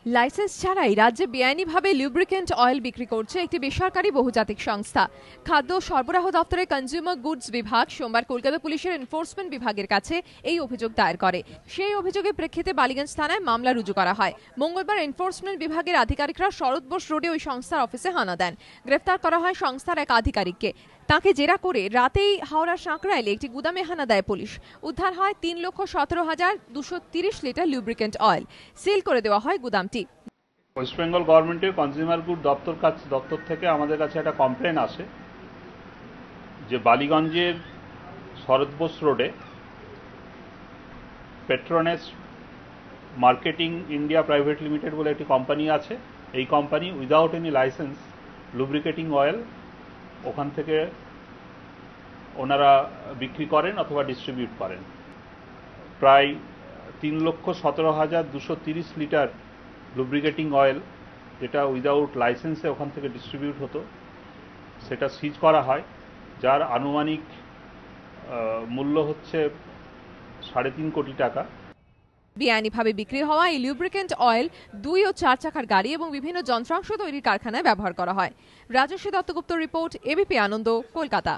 Licence ছাড়াই রাজ্যে বেআইনিভাবে লিউব্রিকেন্ট অয়েল বিক্রি করছে একটি বেসরকারি বহুজাতিক সংস্থা। খাদ্য সরবরাহ দপ্তরের কনজিউমার গুডস বিভাগ সোমবার কলকাতা পুলিশের এনফোর্সমেন্ট বিভাগের কাছে এই অভিযোগ দায়ের করে। সেই অভিযোগের প্রেক্ষিতে বালিগঞ্জ থানায় মামলা রুজু করা হয়। মঙ্গলবার এনফোর্সমেন্ট বিভাগের আধিকারিকরা শরৎ বোস রোডে ওই সংস্থার অফিসে হানা দেন। গ্রেফতার করা হয় সংস্থার এক আধিকারিককে। তাকে জেরা করে রাতেই হাওড়ার সাঁকরাইলে একটি গুদামে হানা দেয় পুলিশ। উদ্ধার হয় 3,17,230 লিটার লিউব্রিকেন্ট অয়েল। সিল করে দেওয়া হয় গুদামটি। ওয়েস্ট বেঙ্গল গভর্নমেন্টের কনজিউমার গুড দপ্তর থেকে আমাদের কাছে একটা কমপ্লেন আসে যে বালিগঞ্জের শরৎ বোস রোডে পেট্রোনেস মার্কেটিং ইন্ডিয়া প্রাইভেট লিমিটেড বলে একটি কোম্পানি আছে। এই company without any licence lubricating oil ওখান থেকে ওনারা বিক্রি করেন অথবা ডিস্ট্রিবিউট করেন। প্রায় 3,17,230 লিটার লুব্রিকেটিং অয়েল যেটা উইদাউট লাইসেন্সে ওখান থেকে ডিস্ট্রিবিউট হতো সেটা সিজ করা হয়, যার আনুমানিক মূল্য হচ্ছে 3.5 কোটি টাকা। বেআইনিভাবে বিক্রি হওয়া এই লিউব্রিকেন্ট অয়েল 2 ও 4 চাকার গাড়ি এবং বিভিন্ন যন্ত্রাংশ তৈরির কারখানায় ব্যবহার করা হয়। রাজস্বী দত্তগুপ্ত রিপোর্ট, এবিপি আনন্দ, কলকাতা।